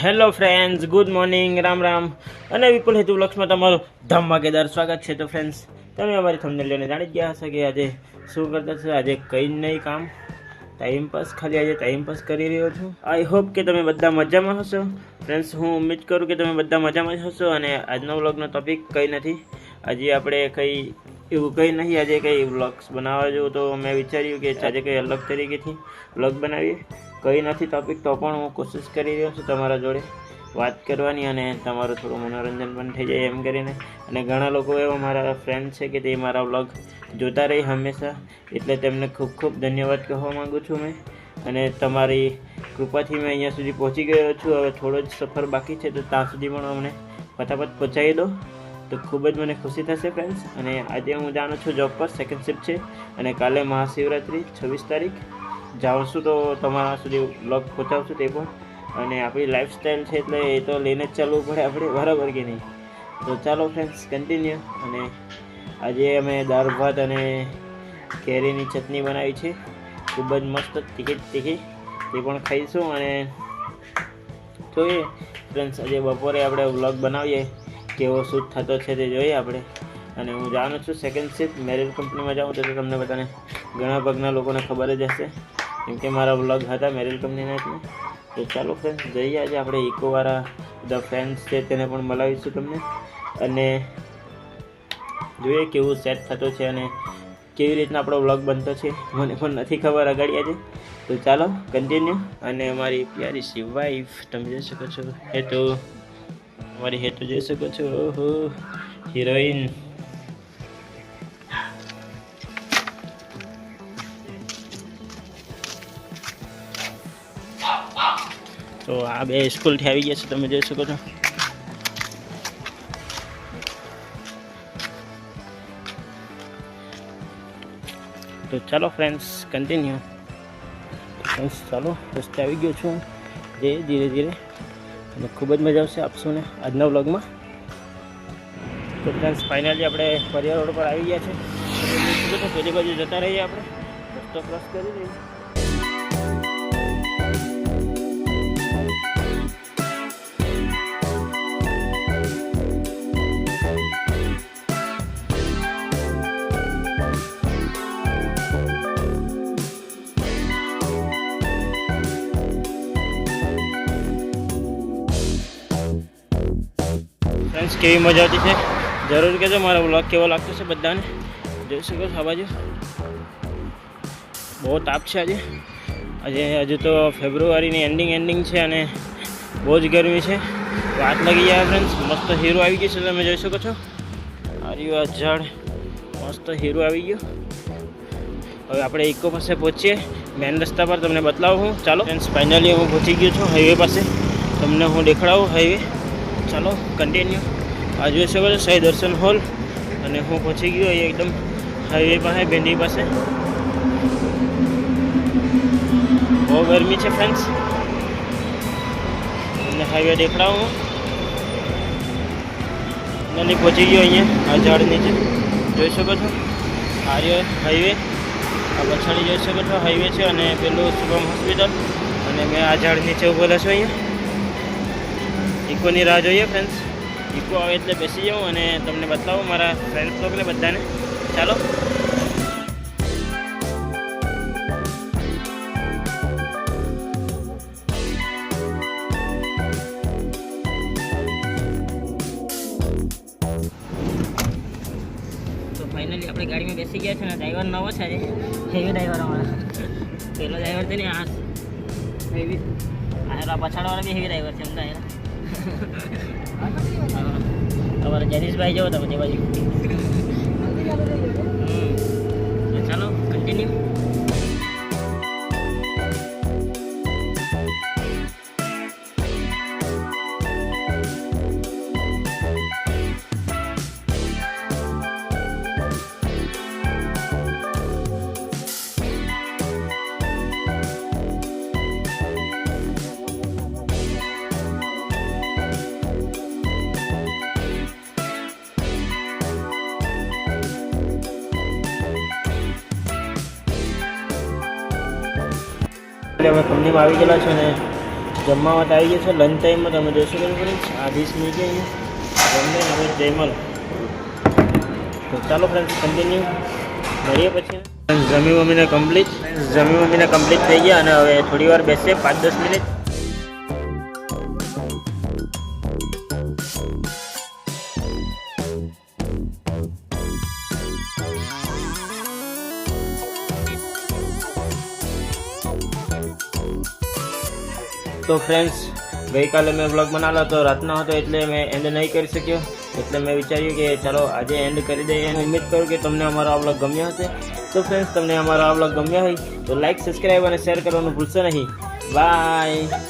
Hello friends, good morning, Ram Ram અને વિપુલ હેતુ વ્લોગ્સમાં તમારું ધમાકેદાર સ્વાગત છે. તો ફ્રેન્ડ્સ, તમે અમારી થંબનેલ જોઈને જાણી જ ગયા હશો કે આજે શું કરતા છે. આજે કંઈ નહીં કામ, ટાઈમપાસ, ખાલી આજે ટાઈમપાસ કરી રહ્યો છું. આઈ હોપ કે તમે બધા મજામાં હશો. ફ્રેન્ડ્સ, હું ઉમ્મીદ કરું કે તમે બધા મજામાં જ હશો. અને આજનો વ્લોગનો ટોપિક કંઈ નથી. આજે આપણે એવું કંઈ નહીં, આજે કંઈ વ્લોગ્સ બનાવવા જેવું. તો મેં વિચાર્યું કે આજે કંઈ અલગ તરીકેથી વ્લોગ બનાવીએ. કંઈ નથી ટોપિક, તો પણ હું કોશિશ કરી રહ્યો છું તમારા જોડે વાત કરવાની અને તમારું થોડું મનોરંજન પણ થઈ જાય એમ કરીને. અને ઘણા લોકો એવા મારા ફ્રેન્ડ છે કે તે મારા વ્લોગ જોતા રહી હંમેશા, એટલે તેમને ખૂબ ખૂબ ધન્યવાદ કહેવા માગું છું મેં. અને તમારી કૃપાથી મેં અહીંયા સુધી પહોંચી ગયો છું. હવે થોડો જ સફર બાકી છે, તો ત્યાં સુધી પણ અમને ફટાફટ પહોંચાડી દો તો ખૂબ જ મને ખુશી થશે ફ્રેન્ડ્સ. અને આજે હું જાણું છું જોબ પર સેકન્ડ શિફ્ટ છે અને કાલે મહાશિવરાત્રિ 26 તારીખ જાઉં તો તમારા સુધી બ્લોગ પહોંચાડશું તે પણ. અને આપણી લાઈફસ્ટાઈલ છે એટલે એ તો લઈને જ ચાલવું પડે આપણે, બરાબર કે નહીં? તો ચાલો ફ્રેન્ડ્સ, કન્ટિન્યુ. અને આજે અમે દાળ ભાત અને કેરીની ચટણી બનાવી છે, ખૂબ જ મસ્ત તીખી તે પણ ખાઈશું. અને જોઈએ ફ્રેન્ડ્સ, આજે બપોરે આપણે વ્લોગ બનાવીએ, કેવો શૂટ થતો છે તે જોઈએ આપણે. અને હું જાણું છું સેકન્ડ શિફ્ટ મેરિલ કંપનીમાં જાઉં તો તમને બધાને ઘણા ભાગના લોકોને ખબર જ હશે, કેમ કે મારા વ્લોગ હતા મેરિલ કંપનીના એટલે. તો ચાલો ફ્રેન્ડ્સ, જઈએ આજે આપણે ઇકોવાળા બધા ફ્રેન્ડ્સ છે તેને પણ મળાવીશું તમને. અને જોઈએ કેવું સેટ થતો છે અને કેવી રીતના આપણો વ્લોગ બનતો છે, મને પણ નથી ખબર અગાડી આજે. તો ચાલો કન્ટિન્યુ. અને અમારી પ્યારી સી વાઈફ તમે જોઈ શકો છો, હેતુ, અમારી હેતુ જોઈ શકો છો. ઓહો, હિરોઈન. તો આ બે સ્કૂલથી આવી ગયા છે, તમે જોઈ શકો છો. તો ચાલો ફ્રેન્ડ્સ, કન્ટિન્યુ. ફ્રેન્ડ્સ ચાલો, રસ્તે આવી ગયો છું જે ધીરે ધીરે, અને ખૂબ જ મજા આવશે આપશું ને આજના વ્લોગમાં. તો ફ્રેન્ડ્સ, ફાઇનલી આપણે પરિવાર રોડ પર આવી ગયા છે. પેલી બાજુ જતા રહીએ આપણે, રસ્તો ક્રોસ કરી દઈએ. ફ્રેન્ડ્સ, કેવી મજા આવતી છે જરૂર કહેજો. મારો વ્લોગ કેવો લાગતો છે બધાને. જોઈ શકો છો આ બાજુ બહુ તાપ છે આજે હજુ તો ફેબ્રુઆરીની એન્ડિંગ છે અને બહુ જ ગરમી છે. વાત લાગી જાય ફ્રેન્ડ્સ. મસ્ત હીરો આવી ગયું છે, તમે જોઈ શકો છો. આ ઝાડ મસ્ત હીરો આવી ગયો. હવે આપણે ઇકો પાસે પહોંચીએ, મેન રસ્તા પર તમને બતાવું હું. ચાલો ફ્રેન્ડ્સ, ફાઇનલી હું પહોંચી ગયો છું હાઈવે પાસે, તમને હું દેખાડું હાઈવે. ચાલો કન્ટિન્યુ. આ જોઈ શકો છો સાઈ દર્શન હોલ, અને હું પહોંચી ગયો અહીં એકદમ હાઈવે પાસે, ભેંડી પાસે. બહુ ગરમી છે ફ્રેન્ડ્સ, તમને હાઈવે દેખાડું હું. અને પહોંચી ગયો અહીંયા આ ઝાડ નીચે, જોઈ શકો છો. આ હાઈવે, આ પછાડી જોઈ શકો છો હાઈવે છે, અને પેલું શુભમ હોસ્પિટલ. અને મેં આ ઝાડ નીચે ઊભેલા છું અહીંયા. ઇકોની રાહ જોઈએ ફ્રેન્ડ્સ. ઇકો આવે એટલે બેસી જાઉં અને તમને બતાવું મારા ફ્રેન્ડ્સ લોકોને બધાને. ચાલો. તો ફાઇનલી આપણે ગાડીમાં બેસી ગયા છે ને ડ્રાઈવર નવો છે આજે, હેવી ડ્રાઈવર અમારા. પેલો ડ્રાઈવર છે ને આ હેવી, આ પછાડવાળા બી હેવી ડ્રાઈવર છે એમ. તમારા જનીશભાઈ જાઓ તમે તે બાજુ. ચાલો કન્ટિન્યુ. અમે કંપનીમાં આવી ગયેલા છે ને જમવા માટે આવી ગયું છે લંચ ટાઈમમાં. તમે જોઈ શકો છો ફ્રેન્ડ્સ, આ ડીશ મળી ગઈ જમને હવે જયમલ. તો ચાલો ફ્રેન્ડ્સ કન્ટિન્યુ મળીએ પછી. જમી મમ્મીને કમ્પ્લીટ થઈ ગયા અને હવે થોડી વાર બેસીએ 5-10 મિનિટ. તો ફ્રેન્ડ્સ, ગઈકાલે મેં વ્લોગ બનાવેલો હતો, રાતનો હતો એટલે મેં એન્ડ નહીં કરી શક્યો. એટલે મેં વિચાર્યું કે ચાલો આજે એન્ડ કરી દઈએ. અને ઉમ્મીદ કરું કે તમને અમારો આ વ્લોગ ગમ્યો હશે. તો ફ્રેન્ડ્સ, તમને અમારો આ વ્લોગ ગમ્યો હોય તો લાઈક, સબસ્ક્રાઈબ અને શેર કરવાનું ભૂલશો નહીં. બાય.